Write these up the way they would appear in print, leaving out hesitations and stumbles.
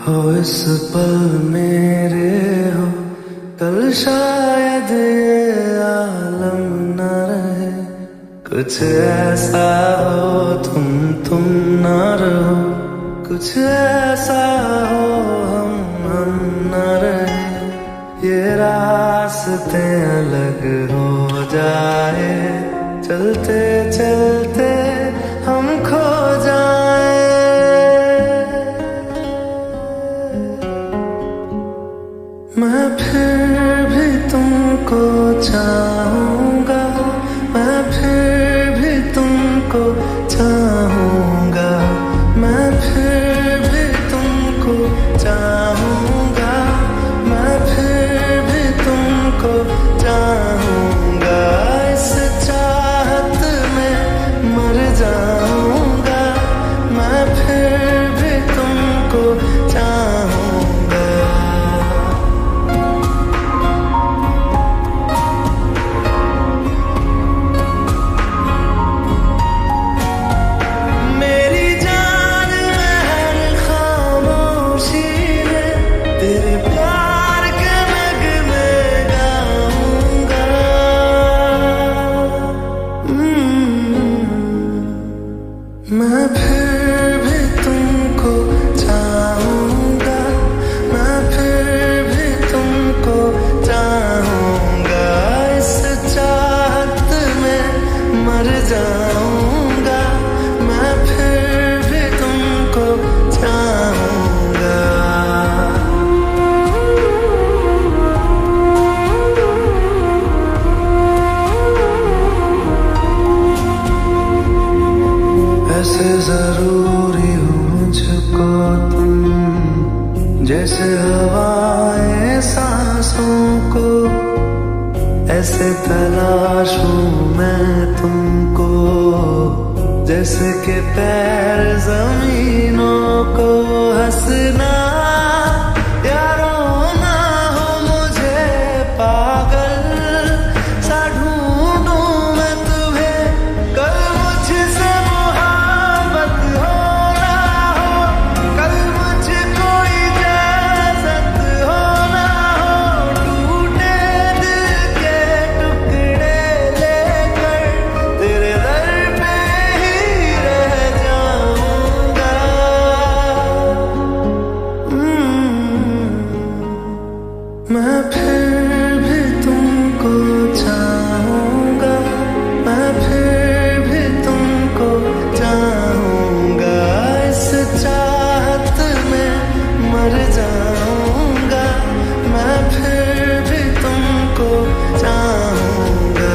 हो इस पल मेरे हो, कल शायद ये आलम न रहे। कुछ ऐसा हो तुम न रहो, कुछ ऐसा हो हम न रहे। ये रास्ते अलग हो जाए, चलते चलते हम खो जाए। मैं फिर भी तुमको चाहूंगा, मैं फिर भी तुमको चाहूंगा, मैं फिर भी तुमको चाहूंगा, मैं फिर भी तुमको चाहूंगा। इस चाहत में मर जाऊंगा, मैं फिर भी तुमको चाहूंगा। मेरी जान में हर खामोशी में तेरे प्यार के नगमे गाऊंगा। मैं फिर भी तुमको चाहूंगा, मैं फिर भी तुमको चाहूंगा। इस चाहत में मर जाऊंगा, मैं फिर भी तुमको चाहूंगा। ऐसे जरूरी हो मुझको तुम, जैसे हवाएं सांसों को। ऐसे तलाशूं मैं तुमको, जैसे के पैर जमीनों को। हंसना या रोना हो मुझे पागल सा ढूंढूं मैं तुम्हें। कल मुझसे मोहब्बत हो ना हो, कल मुझको इजाजत हो ना हो। टूटे दिल के टुकड़े लेकर तेरे दर पे ही रह जाऊंगा। मैं फिर भी तुमको चाहूंगा, मैं फिर भी तुमको चाहूंगा। इस चाहत में मर जाऊंगा, मैं फिर भी तुमको चाहूंगा।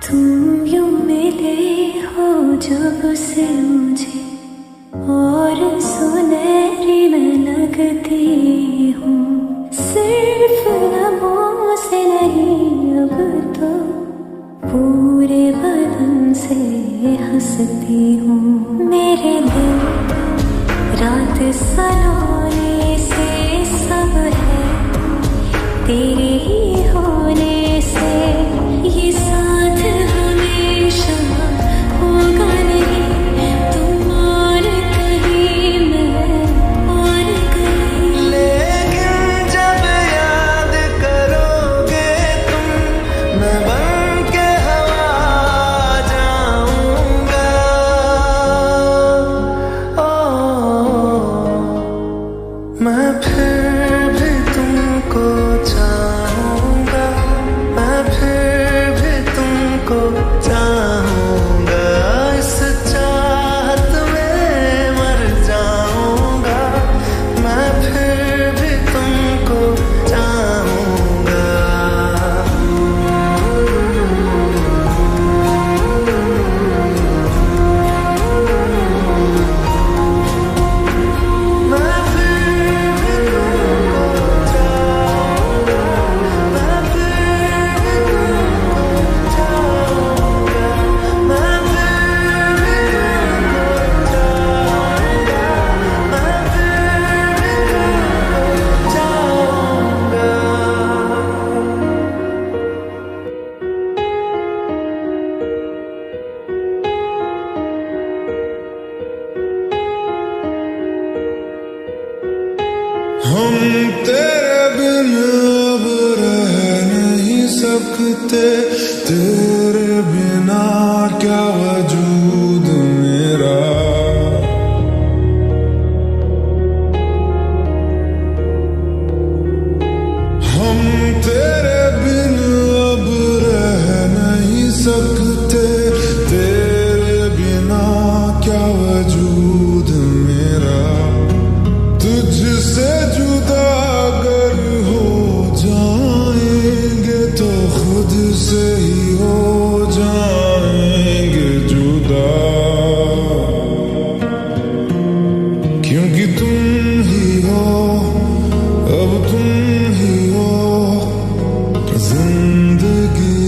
तुम यूं मिले हो जब से मुझे, और सुनहरी मैं लगती हूँ। सिर्फ लबों से नहीं अब तो पूरे बदन से हंसती हूँ। मेरे दिल रात सलोने से सब है तेरे ही होने से। ये साथ हमेशा होगा नहीं, तुम और कहीं मैं और कहीं। लेकिन जब याद करोगे तुम, मैं बन के हवा जाऊंगा। मैं फिर भी तुमको चाहूंगा, तेरे बिन अब रह नहीं सकते, तेरे बिना क्या वजूद मेरा। हम तेरे बिन अब रह नहीं सकते, तेरे बिना क्या वजूद मेरा। तुझसे जुदा अगर हो जाएंगे तो खुद से ही हो जाएंगे जुदा, क्योंकि तुम ही हो, अब तुम ही हो जिंदगी,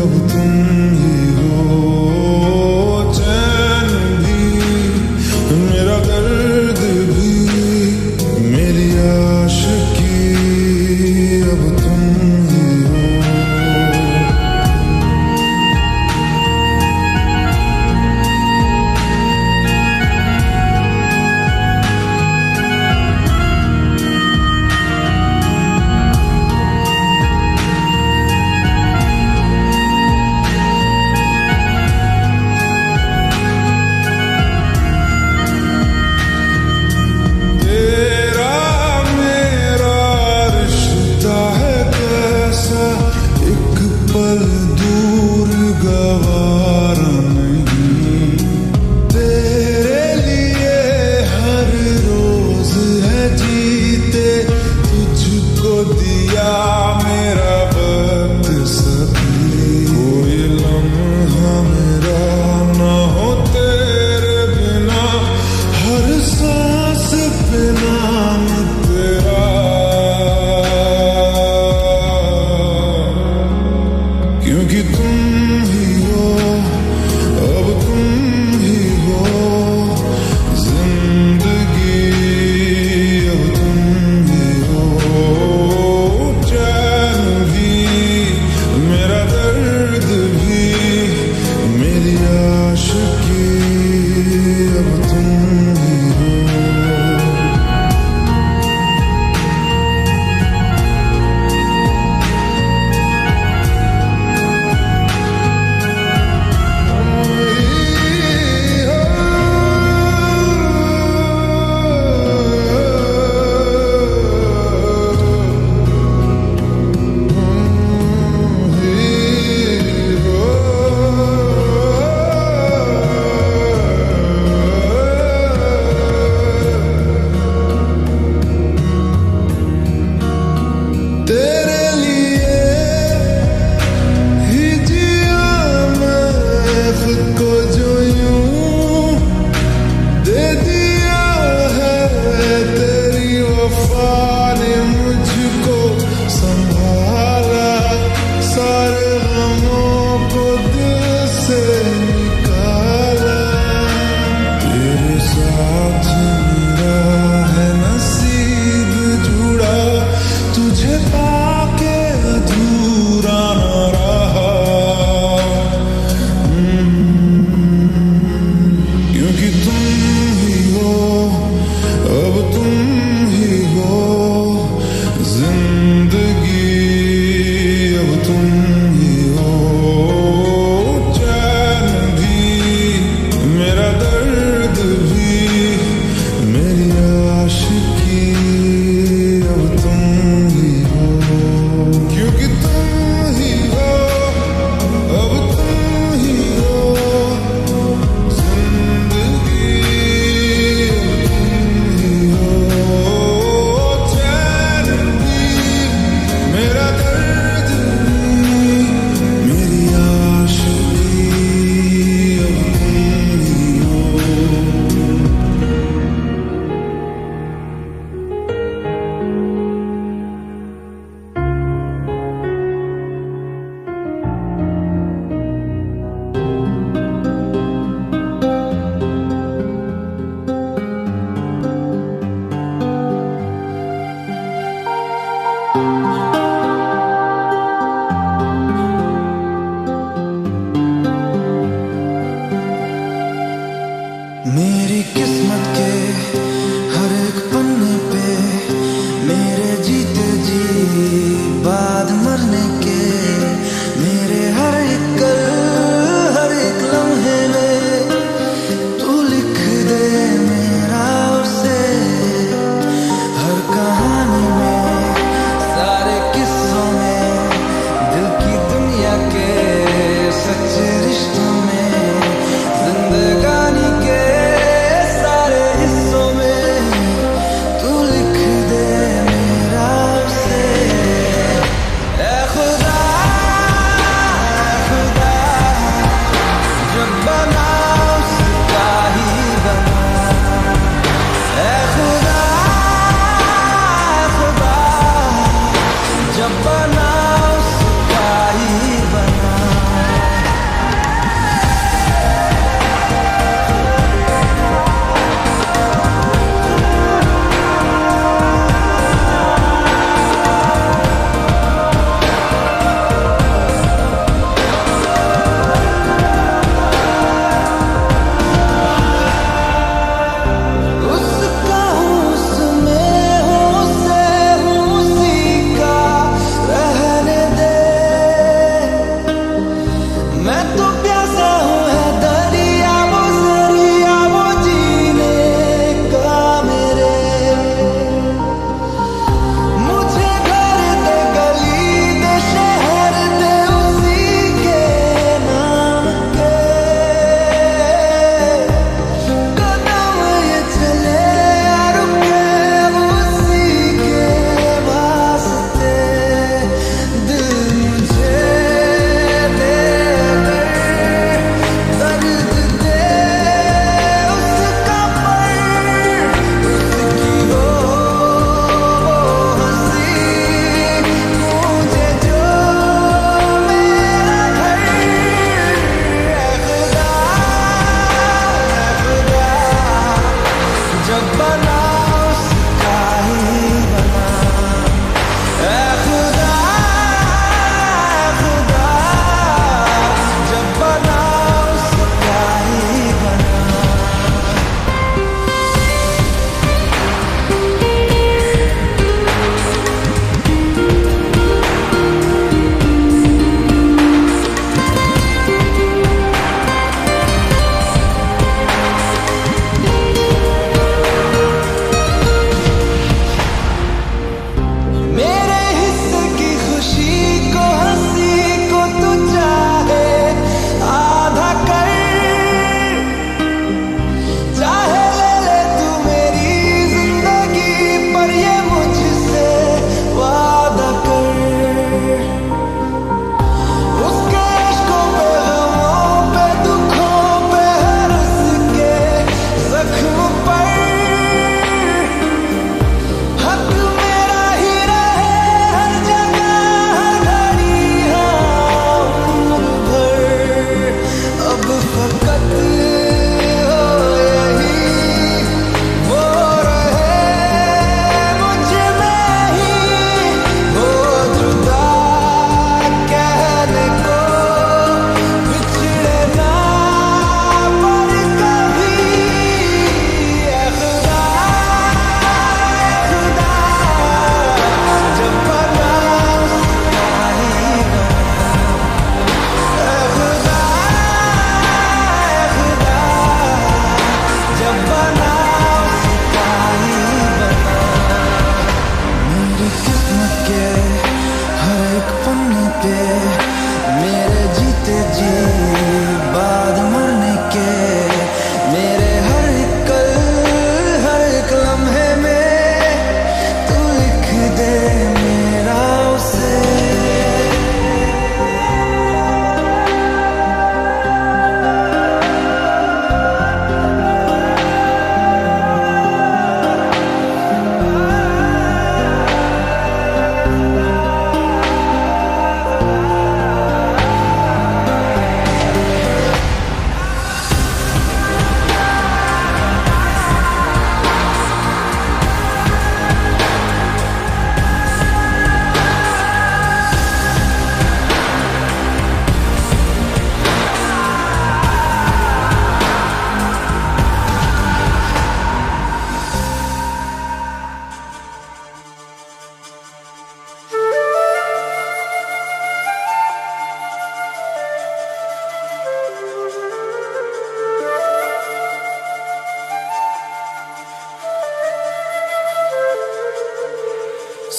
अब तुम ही हो चैन भी, मेरा दर्द भी, मेरी आशिकी, अब तुम ही हो। तेरा मेरा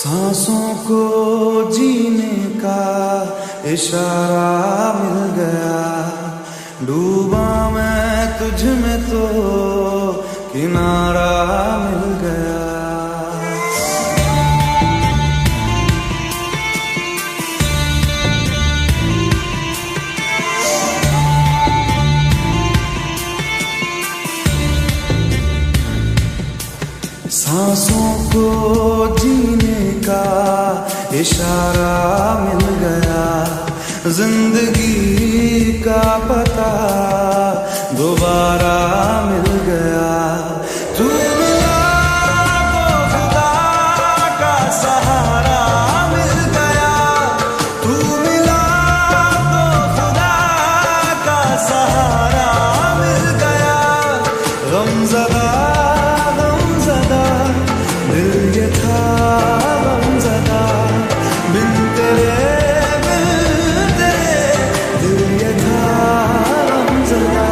सांसों को जीने का इशारा मिल गया, डूबा मैं तुझ में तो किनारा मिल गया। सांसों को जीने का इशारा मिल गया, जिंदगी का पता दोबारा मिल गया। तू मिला तो खुदा का सहारा मिल गया, तू मिला तो खुदा का सहारा मिल गया। गमज़दा दिल ये था गमज़दा, बिन तेरे दिल ये था गमज़दा।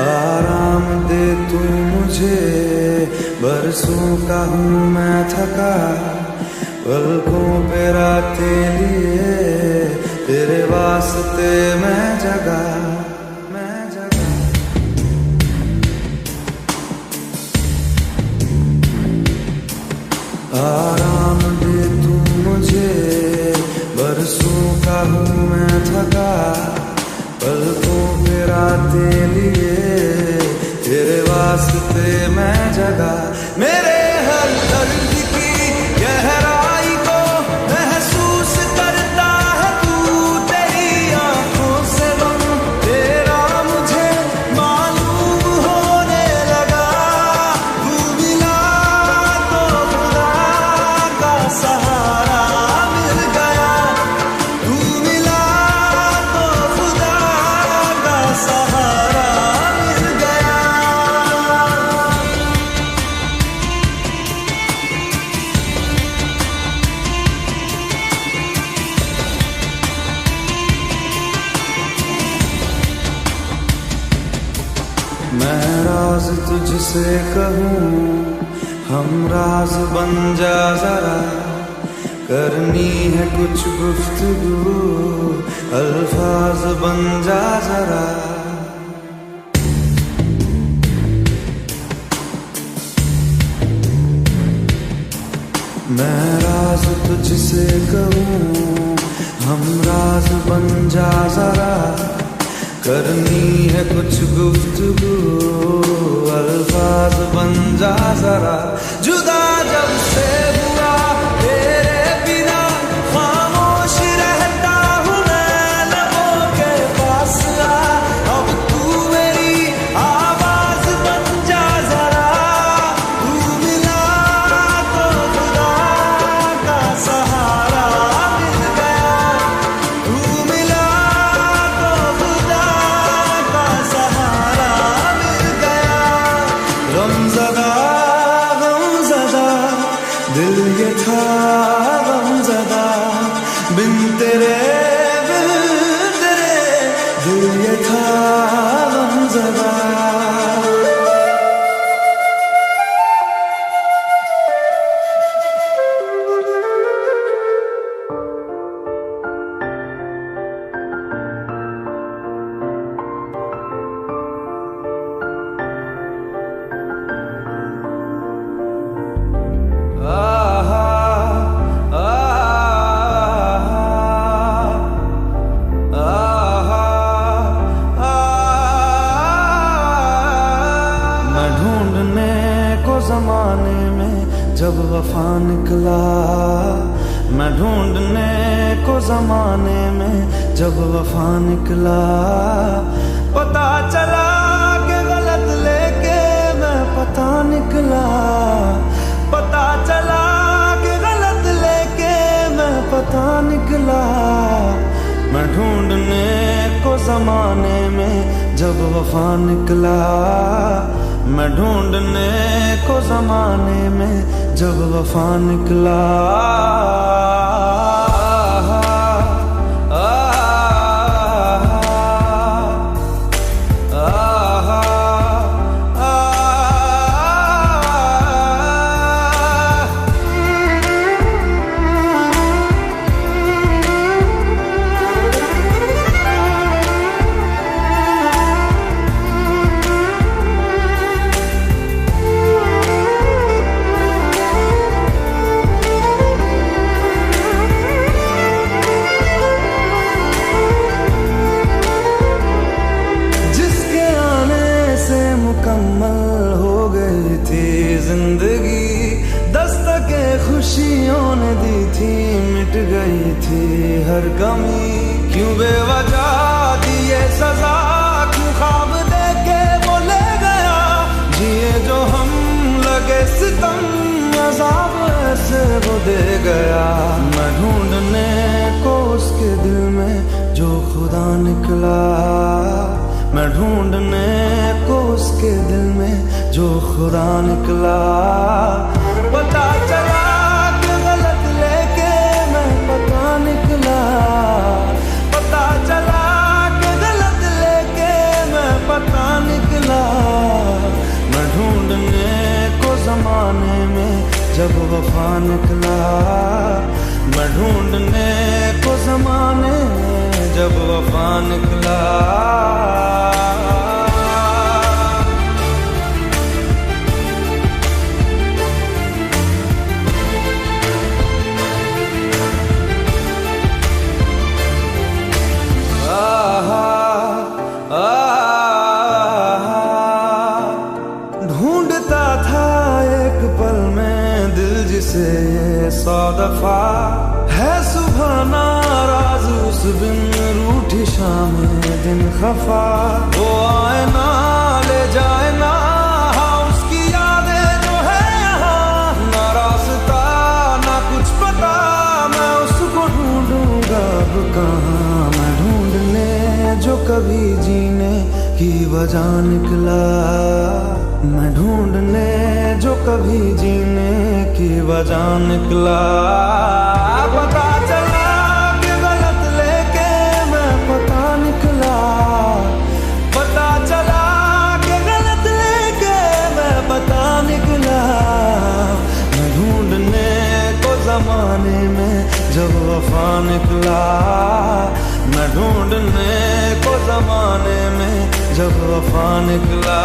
आराम दे तू मुझे, बरसों का हूँ मैं थका, पलकों पे रातें लिए तेरे वास्ते मैं जगा। आराम दे तू मुझे, बरसों का हूँ मैं थका, पलकों पे रातें लिए तेरे वास्ते मैं जगा। मेरे हर दर्द की गहराई को महसूस करता है तू, तेरी आंखों से गम तेरा मुझे मालूम होने लगा। तू मिला तो खुदा का सहारा मिल गया, तू मिला तो खुदा का सहारा मिल गया। मैं राज तुझसे कहूँ, हम राज बन जा जरा, करनी है कुछ गुफ्तगू, अल्फाज बन जा जरा। मैं राज तुझसे कहूँ, हम राज बन जा जरा, करनी है कुछ गुफ्तगू, अल्फाज बन जा जरा। जुदा जब से हुआ तेरे बिना, खामोश रहता हूँ मैं लबों के पास आ, अब तू मेरी आवाज बन जा जरा। तू मिला तो खुदा का सहारा मिल गया, तू मिला तो खुदा का सहारा मिल गया। गमज़दा गमज़दा दिल ये था गमज़दा, बिन तेरे दिल ये था गमज़दा। जमाने में जब वफा निकला, मैं ढूंढने को जमाने में जब वफा निकला, पता चला कि गलत लेके मैं पता निकला, पता चला कि गलत लेके मैं पता निकला। मैं ढूंढने को जमाने में जब वफा निकला, मैं ढूंढने को जमाने में जब वफा निकला। मुकम्मल हो गई थी जिंदगी, दस्तके खुशियों ने दी थी, मिट गई थी हर कमी। क्यों बेवजह दिए सजा, क्यों ख्वाब देके वो ले गया, जिए जो हम लगे सितम, अज़ाब ऐसे वो दे गया। मैं ढूंढने को उसके दिल में जो खुदा निकला, मैं ढूंढने को उसके दिल में जो खुदा निकला। पता चला कि गलत लेके मैं पता निकला, पता चला कि गलत लेके मैं पता निकला। मैं ढूंढने को जमाने में जब वफा निकला, मैं ढूंढने को जमाने में जब वफा निकला। ढूंढता था एक पल में दिल जिसे ये 100 दफा, है सुबह नाराज उस बिन रूठी शाम दिन खफा। वो आए ना ले जाए ना, हाँ उसकी यादें जो है यहाँ, ना रास्ता ना कुछ पता, मैं उसको ढूंढूंगा अब कहाँ। मैं ढूंढने जो कभी जीने की वजह निकला, मैं ढूंढने जो कभी जीने की वजह निकला। पता चला कि गलत लेके मैं पता निकला, पता चला कि गलत लेके मैं पता निकला। मैं ढूंढने को जमाने में जब वफा निकला, मैं ढूंढने को जमाने में जब वफा निकला।